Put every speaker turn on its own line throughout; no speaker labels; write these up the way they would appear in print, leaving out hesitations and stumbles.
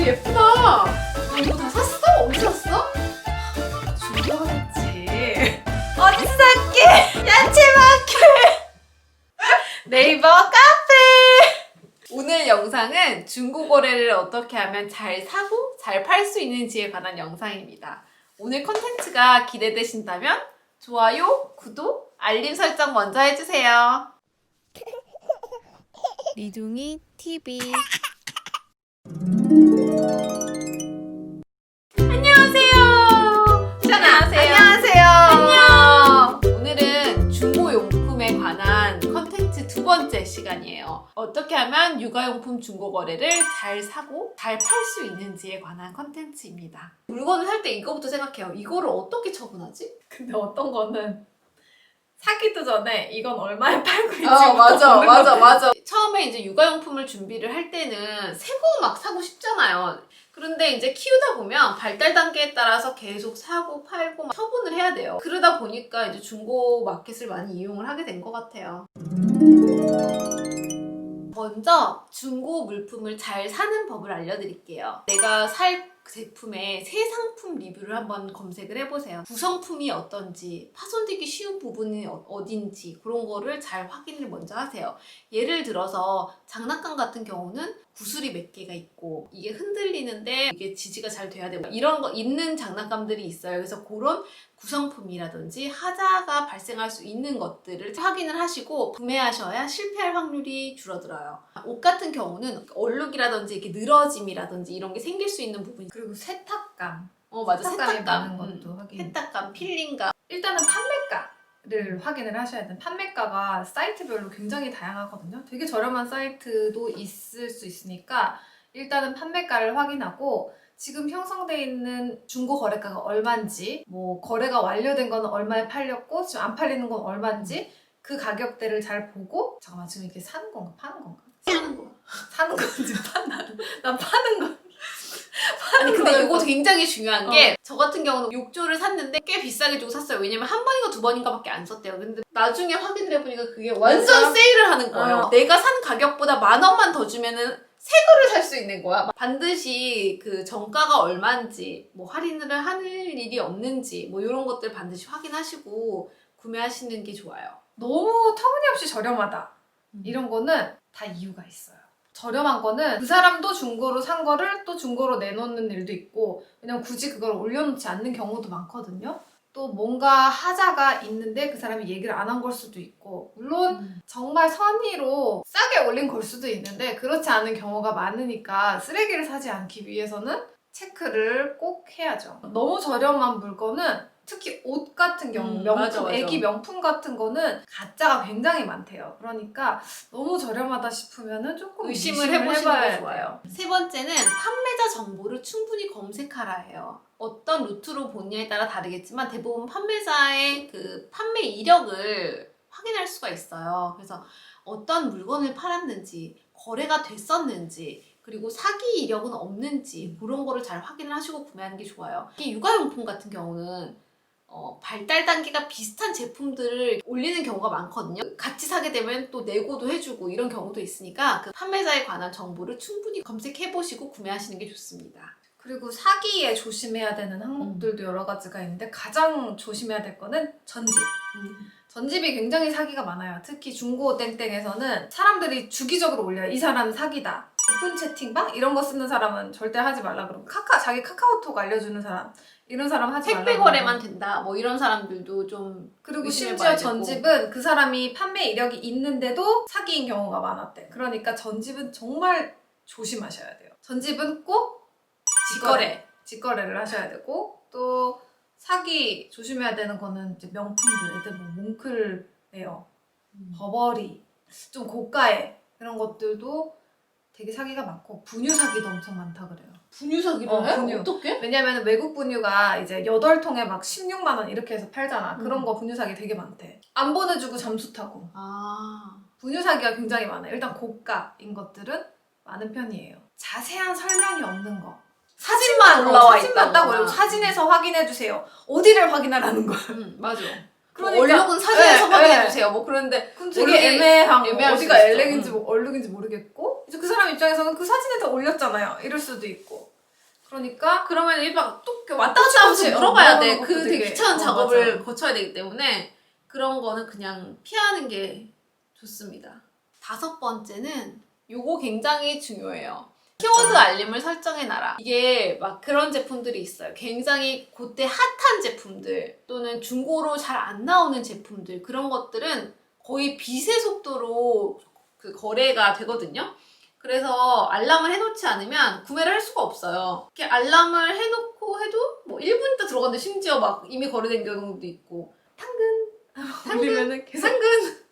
되게 예쁘다. 이거 다 샀어? 어디 샀어?
중고로 샀지. 어디서 살게? 야채마켓. 네이버 카페.
오늘 영상은 중고 거래를 어떻게 하면 잘 사고 잘 팔 수 있는지에 관한 영상입니다. 오늘 콘텐츠가 기대되신다면 좋아요, 구독, 알림 설정 먼저 해주세요. 리둥이 TV 안녕하세요.
안녕하세요.
안녕. 오늘은 중고용품에 관한 컨텐츠 두 번째 시간이에요. 어떻게 하면 육아용품 중고거래를 잘 사고 잘 팔 수 있는지에 관한 컨텐츠입니다. 물건을 살 때 이거부터 생각해요. 이거를 어떻게 처분하지?
근데 어떤 거는 사기도 전에 이건 얼마에 팔고 있지?
맞아. 처음에 이제 육아용품을 준비를 할 때는 새 거 막 사고 싶잖아요. 그런데 이제 키우다 보면 발달 단계에 따라서 계속 사고 팔고 막 처분을 해야 돼요. 그러다 보니까 이제 중고 마켓을 많이 이용을 하게 된 것 같아요. 먼저 중고 물품을 잘 사는 법을 알려드릴게요. 내가 살 제품의 새 상품 리뷰를 한번 검색을 해보세요. 구성품이 어떤지, 파손되기 쉬운 부분이 어딘지 그런 거를 잘 확인을 먼저 하세요. 예를 들어서 장난감 같은 경우는 구슬이 몇 개가 있고 이게 흔들리는데 이게 지지가 잘 돼야 되고 이런 거 있는 장난감들이 있어요. 그래서 그런 구성품이라든지 하자가 발생할 수 있는 것들을 확인을 하시고 구매하셔야 실패할 확률이 줄어들어요. 옷 같은 경우는 얼룩이라든지 이렇게 늘어짐이라든지 이런 게 생길 수 있는 부분이
그리고 세탁감.
맞아.
세탁감이 많은
세탁감.
것도 확인.
세탁감, 필링감.
일단은 판매가를 확인을 하셔야 돼요. 판매가가 사이트별로 굉장히 다양하거든요. 되게 저렴한 사이트도 있을 수 있으니까 일단은 판매가를 확인하고 지금 형성되어 있는 중고 거래가가 얼마인지, 뭐 거래가 완료된 거는 얼마에 팔렸고 지금 안 팔리는 건 얼마인지 그 가격대를 잘 보고 잠깐만 지금 이게 사는 건가 파는 건가?
사는 거.
사는 건지 난 파는 거.
아니 근데 이거 굉장히 중요한 게 저 같은 경우는 욕조를 샀는데 꽤 비싸게 주고 샀어요. 왜냐면 한 번인가 두 번인가 밖에 안 썼대요. 근데 나중에 확인을 해보니까 그게 완전 세일을 하는 거예요. 내가 산 가격보다 10,000원만 더 주면은 새 거를 살 수 있는 거야. 반드시 그 정가가 얼마인지, 뭐 할인을 하는 일이 없는지, 뭐 이런 것들 반드시 확인하시고 구매하시는 게 좋아요.
너무 터무니없이 저렴하다. 이런 거는 다 이유가 있어요. 저렴한 거는 그 사람도 중고로 산 거를 또 중고로 내놓는 일도 있고 왜냐면 굳이 그걸 올려놓지 않는 경우도 많거든요. 또 뭔가 하자가 있는데 그 사람이 얘기를 안 한 걸 수도 있고 물론 정말 선의로 싸게 올린 걸 수도 있는데 그렇지 않은 경우가 많으니까 쓰레기를 사지 않기 위해서는 체크를 꼭 해야죠. 너무 저렴한 물건은 특히 옷 같은 경우, 명품,
맞아.
애기 명품 같은 거는 가짜가 굉장히 많대요. 그러니까 너무 저렴하다 싶으면은 조금
의심을 해보시는 게
돼요.
좋아요. 세 번째는 판매자 정보를 충분히 검색하라 해요. 어떤 루트로 보느냐에 따라 다르겠지만 대부분 판매자의 그 판매 이력을 확인할 수가 있어요. 그래서 어떤 물건을 팔았는지, 거래가 됐었는지, 그리고 사기 이력은 없는지 그런 거를 잘 확인을 하시고 구매하는 게 좋아요. 이 육아용품 같은 경우는 발달 단계가 비슷한 제품들을 올리는 경우가 많거든요. 같이 사게 되면 또 내고도 해주고 이런 경우도 있으니까 그 판매자에 관한 정보를 충분히 검색해보시고 구매하시는 게 좋습니다.
그리고 사기에 조심해야 되는 항목들도 여러 가지가 있는데 가장 조심해야 될 거는 전집. 전집이 굉장히 사기가 많아요. 특히 중고 땡땡에서는 사람들이 주기적으로 올려요. 이 사람 사기다. 오픈 채팅방? 이런 거 쓰는 사람은 절대 하지 말라 그러고 자기 카카오톡 알려주는 사람 이런 사람 하지 말라
택배 거래만 된다 뭐 이런 사람들도 좀
그리고
의심해봐야
심지어
되고.
전집은 그 사람이 판매 이력이 있는데도 사기인 경우가 많았대. 그러니까 전집은 정말 조심하셔야 돼요. 전집은 꼭 직거래를 하셔야 되고 또 사기 조심해야 되는 거는 이제 명품들 애들 뭐 몽클레어, 버버리 좀 고가의 그런 것들도 되게 사기가 많고 분유 사기도 엄청 많다 그래요.
분유 사기를 해?
분유.
어떻게?
왜냐면 외국 분유가 이제 8통에 막 16만 원 이렇게 해서 팔잖아. 그런 거 분유 사기 되게 많대. 안 보내주고 잠수 타고. 분유 사기가 굉장히 많아요. 일단 고가인 것들은 많은 편이에요. 자세한 설명이 없는 거.
사진만 올라와
사진만 딱 올리고 사진에서 확인해주세요. 어디를 확인하라는 거야.
맞아.
그러니까
얼룩은 사진에서 확인해주세요. 뭐 그런데
되게 애매한
애매할
어디가
수 있어.
얼룩인지 모르겠고 이제 그 사람 입장에서는 그 사진에 다 올렸잖아요. 이럴 수도 있고 그러니까
그러면 막 왔다 갔다 하면서
그치,
물어봐야 돼.
물어보는
그
것도
되게
되게,
귀찮은 작업을
맞아.
거쳐야 되기 때문에 그런 거는 그냥 피하는 게 좋습니다. 5번째는 요거 굉장히 중요해요. 키워드 알림을 설정해놔라. 이게 막 그런 제품들이 있어요. 굉장히 그때 핫한 제품들 또는 중고로 잘 안 나오는 제품들, 그런 것들은 거의 빛의 속도로 그 거래가 되거든요. 그래서 알람을 해놓지 않으면 구매를 할 수가 없어요. 이렇게 알람을 해놓고 해도 뭐 1분 있다 들어갔는데 심지어 막 이미 거래된 경우도 있고,
울리면은 계속
상근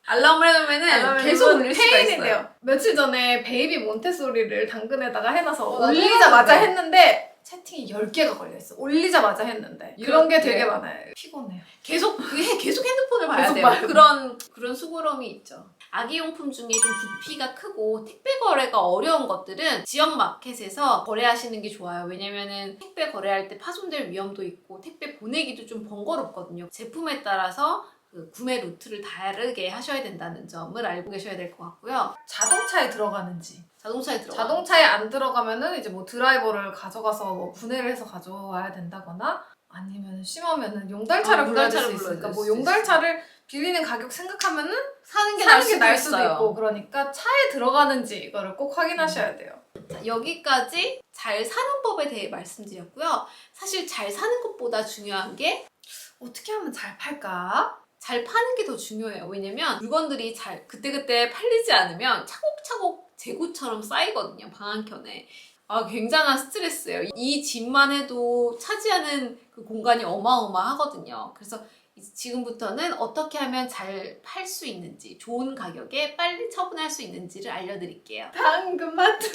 알람을 해놓으면은 계속 울릴 수가
페인이
있어요.
돼요. 며칠 전에 베이비 몬테소리를 당근에다가 해놔서
나도
올리자마자
해놨는데.
했는데 채팅이 10개가 걸려있어. 올리자마자 했는데. 그런 게 되게
이렇게.
많아요. 피곤해요.
계속 핸드폰을 봐야
계속
돼요.
봐요.
그런 수고로움이 있죠. 아기용품 중에 좀 부피가 크고 택배 거래가 어려운 것들은 지역 마켓에서 거래하시는 게 좋아요. 왜냐면은 택배 거래할 때 파손될 위험도 있고 택배 보내기도 좀 번거롭거든요. 제품에 따라서 그 구매 루트를 다르게 하셔야 된다는 점을 알고 계셔야 될 것 같고요.
자동차에 들어가는지.
자동차에 들어가.
자동차에 안 들어가면은 이제 뭐 드라이버를 가져가서 뭐 분해를 해서 가져와야 된다거나 아니면 심하면은 용달차를 불러야 될 수
용달차를
있으니까
불러야
뭐
될 수
용달차를 빌리는 가격 생각하면은
사는 게
사는
날
게
수도
날 수도
있어요.
있고 그러니까 차에 들어가는지 이거를 꼭 확인하셔야 돼요.
자, 여기까지 잘 사는 법에 대해 말씀드렸고요. 사실 잘 사는 것보다 중요한 게
어떻게 하면 잘 팔까?
잘 파는 게 더 중요해요. 왜냐면 물건들이 잘 그때그때 팔리지 않으면 차곡차곡 재고처럼 쌓이거든요. 방 한켠에. 굉장한 스트레스예요. 이 집만 해도 차지하는 그 공간이 어마어마하거든요. 그래서 지금부터는 어떻게 하면 잘 팔 수 있는지, 좋은 가격에 빨리 처분할 수 있는지를 알려드릴게요.
당근마트.